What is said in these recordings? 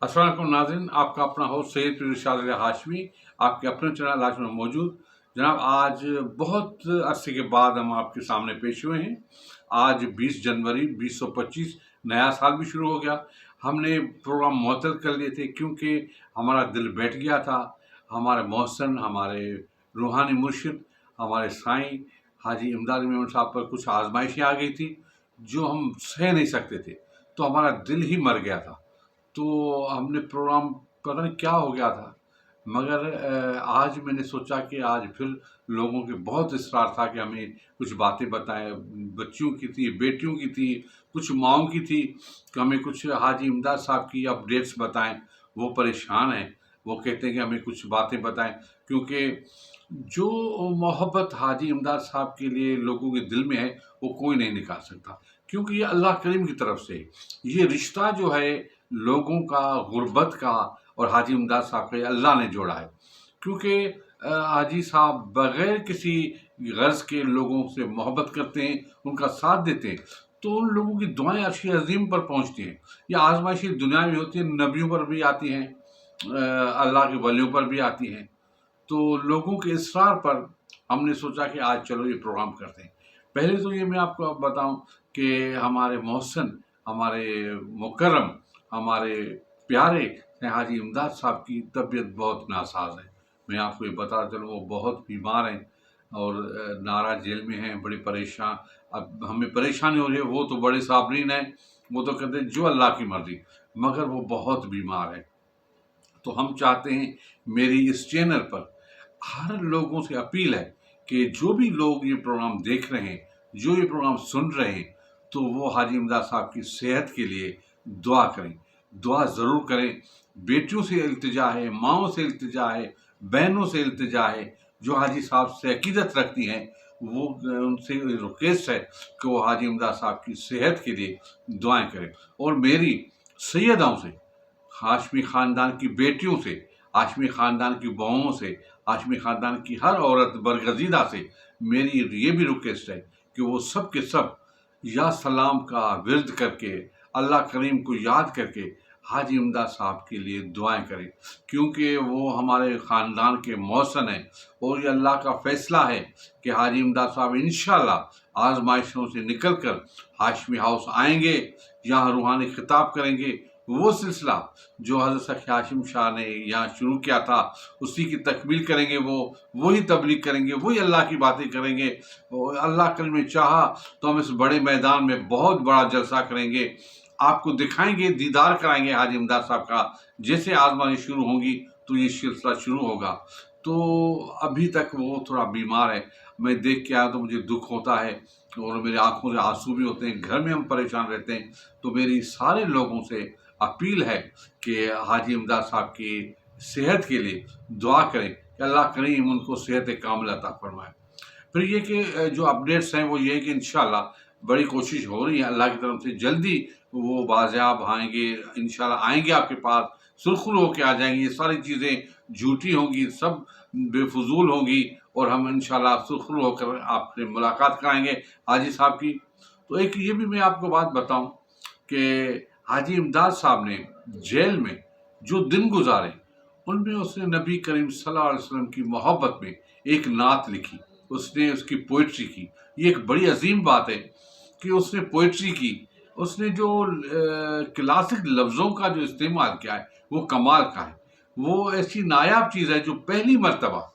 अस्सलाम वालेकुम नाज़रीन, आपका अपना होस्ट सैयद पीर इरशाद अली हाशमी आपके अपने चैनल आज में मौजूद। जनाब, आज बहुत अरसे के बाद हम आपके सामने पेश हुए हैं। आज 20 जनवरी 2025, नया साल भी शुरू हो गया। हमने प्रोग्राम मुअत्तल कर लिए थे क्योंकि हमारा दिल बैठ गया था। हमारे मोहसिन, हमारे रूहानी मुर्शिद, हमारे साईं हाजी इमदाद मेमन साहब पर कुछ आजमाइशें आ गई थी जो हम सह नहीं सकते थे, तो हमारा दिल ही मर गया था। तो हमने प्रोग्राम, पता नहीं क्या हो गया था, मगर आज मैंने सोचा कि आज फिर लोगों के बहुत इसरार था कि हमें कुछ बातें बताएं। बच्चियों की थी, बेटियों की थी, कुछ माओं की थी कि हमें कुछ हाजी इमदाद साहब की अपडेट्स बताएं। वो परेशान हैं, वो कहते हैं कि हमें कुछ बातें बताएं, क्योंकि जो मोहब्बत हाजी इमदाद साहब के लिए लोगों के दिल में है वो कोई नहीं निकाल सकता, क्योंकि ये अल्लाह करीम की तरफ से ये रिश्ता जो है लोगों का, गुर्बत का और हाजी इमदाद साहब का, ये अल्लाह ने जोड़ा है। क्योंकि हाजी साहब बगैर किसी गर्ज के लोगों से मोहब्बत करते हैं, उनका साथ देते हैं, तो उन लोगों की दुआएं अर्श अजीम पर पहुंचती हैं। ये आजमाइशी दुनिया में होती है, नबियों पर भी आती हैं, अल्लाह के वलियों पर भी आती हैं। तो लोगों के इसरार पर हमने सोचा कि आज चलो ये प्रोग्राम करते हैं। पहले तो ये मैं आपको बताऊं कि हमारे मोहसिन, हमारे मुकर्रम, हमारे प्यारे हाजी इमदाद साहब की तबीयत बहुत नासाज है। मैं आपको ये बता चलूँ, वो बहुत बीमार हैं और नारा जेल में हैं, बड़ी परेशान। अब हमें परेशानी हो रही है, वो तो बड़े साबरीन हैं, वो तो कहते हैं जो अल्लाह की मर्जी, मगर वो बहुत बीमार है। तो हम चाहते हैं, मेरी इस चैनल पर हर लोगों से अपील है कि जो भी लोग ये प्रोग्राम देख रहे हैं, जो ये प्रोग्राम सुन रहे हैं, तो वो हाजी इमदाद साहब की सेहत के लिए दुआ करें, दुआ ज़रूर करें। बेटियों से इल्तिजा है, माँओं से इल्तिजा है, बहनों से इल्तिजा है, जो हाजी साहब से अकीदत रखती हैं, वो उनसे रिक्वेस्ट है कि वो हाजी इमदाद साहब की सेहत के लिए दुआएं करें। और मेरी सैयदाओं से, हाशमी ख़ानदान की बेटियों से, हाशमी ख़ानदान की बहुओं से, हाशमी ख़ानदान की हर औरत बरगज़ीदा से मेरी ये भी रिक्वेस्ट है कि वो सब के सब या सलाम का विर्द करके, अल्लाह करीम को याद करके हाजी इमदाद साहब के लिए दुआएं करें, क्योंकि वो हमारे ख़ानदान के मोहसिन हैं और ये अल्लाह का फ़ैसला है कि हाजी इमदाद साहब इंशाअल्लाह आजमाइशों से निकल कर हाशमी हाउस आएंगे, यहाँ रूहानी खिताब करेंगे। वो सिलसिला जो हज़रत सखी हाशिम शाह ने यहाँ शुरू किया था, उसी की तकमील करेंगे। वो वही तबलीग करेंगे, वही अल्लाह की बातें करेंगे। और अल्लाह करीम ने चाहा तो हम इस बड़े मैदान में बहुत बड़ा जलसा करेंगे, आपको दिखाएंगे, दीदार कराएंगे हाजी इमदाद साहब का। जैसे आजमानी शुरू होंगी तो ये सिलसिला शुरू होगा। तो अभी तक वो थोड़ा बीमार है, मैं देख के आया तो मुझे दुख होता है और मेरी आंखों से आंसू भी होते हैं। घर में हम परेशान रहते हैं, तो मेरी सारे लोगों से अपील है कि हाजी इमदाद साहब की सेहत के लिए दुआ करें कि अल्लाह करीम उनको सेहत कामिल अता फरमाए। फिर ये कि जो अपडेट्स हैं वो ये है कि इंशाल्लाह बड़ी कोशिश हो रही है अल्लाह की तरफ से, जल्दी वो बाज़ियाब आएंगे, इंशाल्लाह आएंगे आपके पास, सुरखुरू होकर आ जाएंगी। ये सारी चीज़ें झूठी होंगी, सब बेफजूल होंगी और हम इंशाल्लाह सुरखुरू होकर आपसे मुलाकात कराएंगे हाजी साहब की। तो एक ये भी मैं आपको बात बताऊं कि हाजी इमदाद साहब ने जेल में जो दिन गुजारे, उनमें उसने नबी करीम सल्लल्लाहु अलैहि वसल्लम की मोहब्बत में एक नात लिखी, उसने उसकी पोइट्री की। ये एक बड़ी अजीम बात है कि उसने पोइट्री की, उसने जो क्लासिक लफ्ज़ों का जो इस्तेमाल किया है वो कमाल का है। वो ऐसी नायाब चीज़ है जो पहली मर्तबा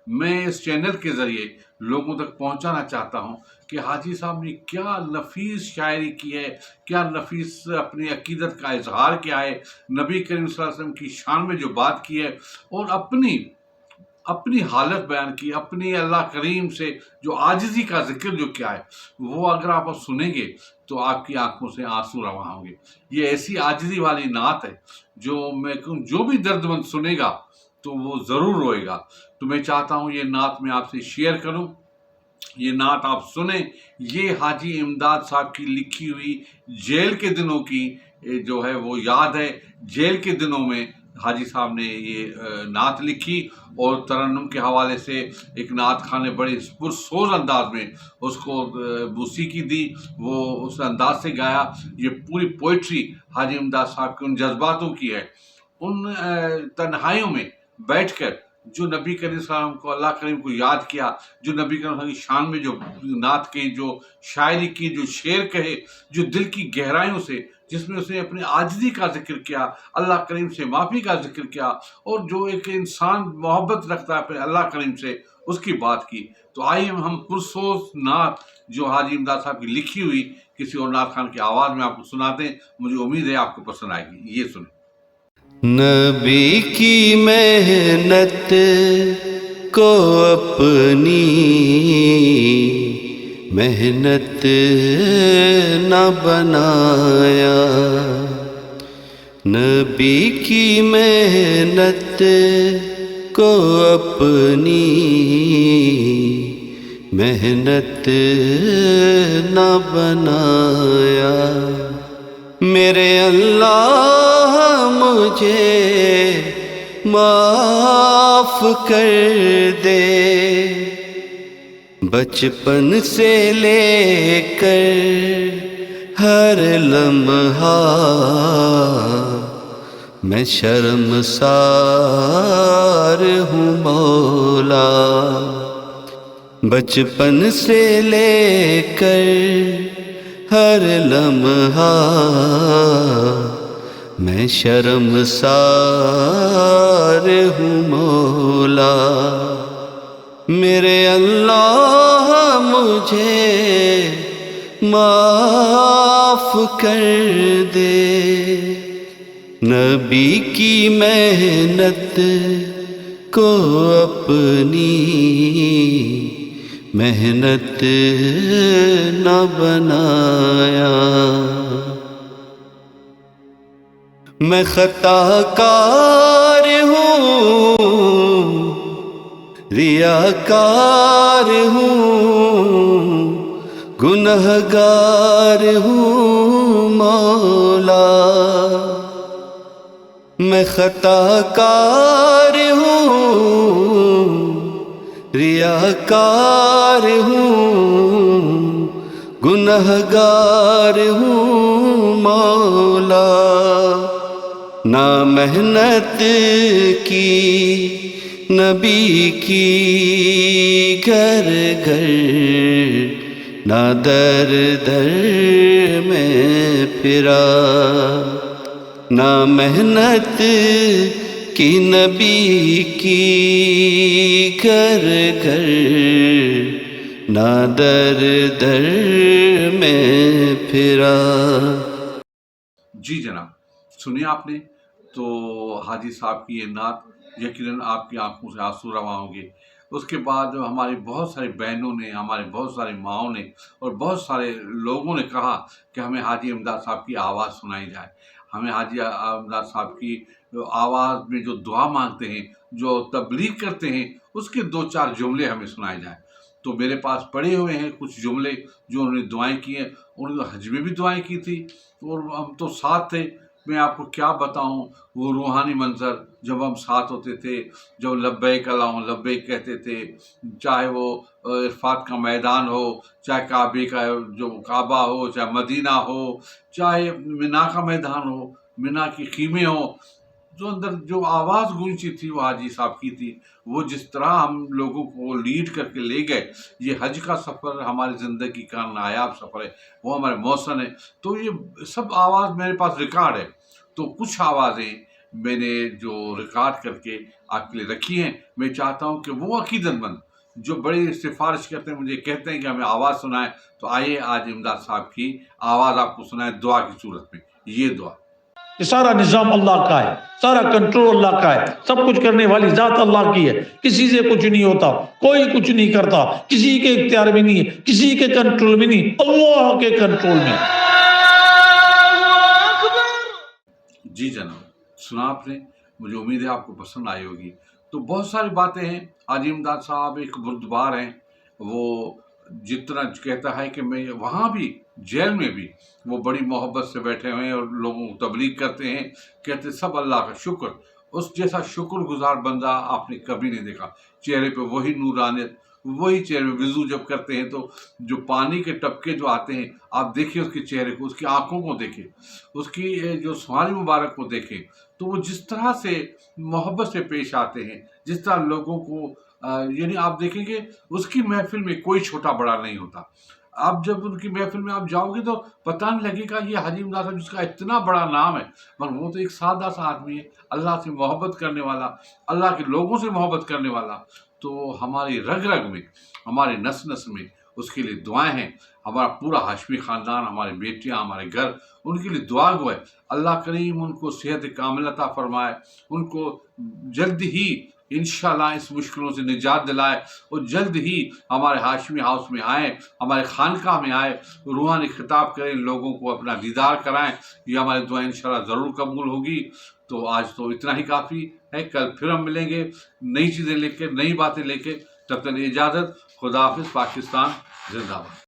मैं इस चैनल के ज़रिए लोगों तक पहुंचाना चाहता हूं कि हाजी साहब ने क्या नफीस शायरी की है, क्या नफीस अपनी अकीदत का इजहार किया है, नबी करीम सल्लल्लाहु अलैहि वसल्लम की शान में जो बात की है और अपनी अपनी हालत बयान की, अपनी अल्लाह करीम से जो आजिज़ी का जिक्र जो किया है, वो अगर आप सुनेंगे तो आपकी आंखों से आंसू रवा होंगे। ये ऐसी आजिज़ी वाली नात है जो मैं कहूँ, जो भी दर्दमंद सुनेगा तो वो ज़रूर रोएगा। तो मैं चाहता हूँ ये नात मैं आपसे शेयर करूँ, ये नात आप सुने। ये हाजी इमदाद साहब की लिखी हुई जेल के दिनों की जो है वो याद है। जेल के दिनों में हाजी साहब ने ये नात लिखी और तरन्नुम के हवाले से एक नात खान ने बड़े पुरसोज अंदाज में उसको मौसीकी दी, वो उस अंदाज से गाया। ये पूरी पोइट्री हाजी इमदाद साहब के उन जज्बातों की है ان تنہائیوں میں بیٹھ کر جو نبی کریم صلی اللہ علیہ وسلم کو، اللہ کریم کو یاد کیا، جو نبی کریم صلی اللہ علیہ وسلم کی شان میں جو نعت کہی، جو شاعری کی، جو شعر کہے، جو دل کی گہرائیوں سے، جس میں اس نے اپنی عاجزی کا ذکر کیا، اللہ کریم سے معافی کا ذکر کیا، اور جو ایک انسان محبت رکھتا ہے اپنے اللہ کریم سے، اس کی بات کی۔ تو آئیے ہم پرسوز نعت جو حاجی امداد صاحب کی لکھی ہوئی کسی اور نعت خان کی آواز میں آپ کو سناتے ہیں، مجھے امید ہے آپ کو پسند آئے گی۔ یہ سنیں۔ نبی کی محنت کو اپنی محنت نہ بنایا، نبی کی محنت کو اپنی محنت نہ بنایا، میرے اللہ مجھے معاف کر دے، بچپن سے لے کر ہر لمحہ میں شرمسار ہوں مولا، بچپن سے لے کر ہر لمحہ میں شرمسار ہوں مولا، میرے اللہ مجھے معاف کر دے، نبی کی محنت کو اپنی محنت نہ بنایا، میں خطا کار ہوں، ریاکار ہوں، گنہگار ہوں مولا، میں خطا کار ہوں، ریاکار ہوں، گنہگار ہوں مولا، نہ محنت کی نبی کی گھر گھر، نہ در در میں پھرا، نہ محنت کی نبی کی گھر گھر، نہ در در میں پھرا۔ جی جناب، سنی آپ نے تو حاجی صاحب کی یہ نعت، یقیناً آپ کی آنکھوں سے آنسو رواں ہوں گے۔ اس کے بعد ہماری بہت ساری بہنوں نے، ہمارے بہت ساری ماؤں نے اور بہت سارے لوگوں نے کہا کہ ہمیں حاجی امداد صاحب کی آواز سنائی جائے، ہمیں حاجی امداد صاحب کی آواز میں جو دعا مانگتے ہیں، جو تبلیغ کرتے ہیں، اس کے دو چار جملے ہمیں سنائے جائیں۔ تو میرے پاس پڑے ہوئے ہیں کچھ جملے جو انہوں نے دعائیں کی ہیں، انہوں نے حج میں بھی دعائیں کی تھی اور ہم تو ساتھ تھے۔ میں آپ کو کیا بتاؤں وہ روحانی منظر جب ہم ساتھ ہوتے تھے، جب لبیک اللہم لبیک کہتے تھے، چاہے وہ عرفات کا میدان ہو، چاہے کعبے کا جو کعبہ ہو، چاہے مدینہ ہو، چاہے منا کا میدان ہو، منا کی خیمے ہوں، جو اندر جو آواز گونجتی تھی وہ حاجی صاحب کی تھی۔ وہ جس طرح ہم لوگوں کو لیڈ کر کے لے گئے، یہ حج کا سفر ہماری زندگی کا نایاب سفر ہے، وہ ہمارے محسن ہے۔ تو یہ سب آواز میرے پاس ریکارڈ ہے، تو کچھ آوازیں میں نے جو ریکارڈ کر کے آپ کے لیے رکھی ہیں، میں چاہتا ہوں کہ وہ عقیدت مند جو بڑی سفارش کرتے ہیں، مجھے کہتے ہیں کہ ہمیں آواز سنائیں، تو آئیے آج امداد صاحب کی آواز آپ کو سنائیں دعا کی صورت میں۔ یہ دعا: یہ سارا نظام اللہ کا ہے، سارا کنٹرول اللہ کا ہے، سب کچھ کرنے والی ذات اللہ کی ہے، کسی سے کچھ نہیں ہوتا، کوئی کچھ نہیں کرتا، کسی کے اختیار میں نہیں ہے، کسی کے کنٹرول میں نہیں، اللہ کے کنٹرول میں۔ جی جناب، سنا آپ نے، مجھے امید ہے آپ کو پسند آئی ہوگی۔ تو بہت ساری باتیں ہیں، حاجی امداد صاحب ایک بردبار ہیں، وہ جتنا کہتا ہے کہ میں وہاں بھی جیل میں بھی وہ بڑی محبت سے بیٹھے ہوئے ہیں اور لوگوں کو تبلیغ کرتے ہیں، کہتے سب اللہ کا شکر، اس جیسا شکر گزار بندہ آپ نے کبھی نہیں دیکھا، چہرے پہ وہی نورانیت، وہی چہرے میں وضو جب کرتے ہیں تو جو پانی کے ٹپکے جو آتے ہیں، آپ دیکھیں اس کے چہرے کو، اس کی آنکھوں کو دیکھیں، اس کی جو سواری مبارک کو دیکھیں، تو وہ جس طرح سے محبت سے پیش آتے ہیں، جس طرح لوگوں کو یعنی آپ دیکھیں کہ اس کی محفل میں کوئی چھوٹا بڑا نہیں ہوتا. آپ جب ان کی محفل میں آپ جاؤ گے تو پتہ نہیں لگے گا یہ حاجی امداد صاحب جس کا اتنا بڑا نام ہے، مگر وہ تو ایک سادہ سا آدمی ہے، اللہ سے محبت کرنے والا، اللہ کے لوگوں سے محبت کرنے والا. تو ہماری رگ رگ میں، ہمارے نس نس میں اس کے لیے دعائیں ہیں. ہمارا پورا ہاشمی خاندان، ہمارے بیٹیاں، ہمارے گھر ان کے لیے دعا گو ہے. اللہ کریم ان کو صحت کامل عطا فرمائے، ان کو جلد ہی انشاءاللہ اس مشکلوں سے نجات دلائے، اور جلد ہی ہمارے ہاشمی ہاؤس میں آئیں، ہمارے خانقاہ میں آئے، روحانی خطاب کریں، لوگوں کو اپنا دیدار کرائیں. یہ ہماری دعا انشاءاللہ ضرور قبول ہوگی. تو آج تو اتنا ہی کافی ہے. کل پھر ہم ملیں گے نئی چیزیں لے کے، نئی باتیں لے کے. تب تک اجازت. خدا حافظ. پاکستان زندہ باد.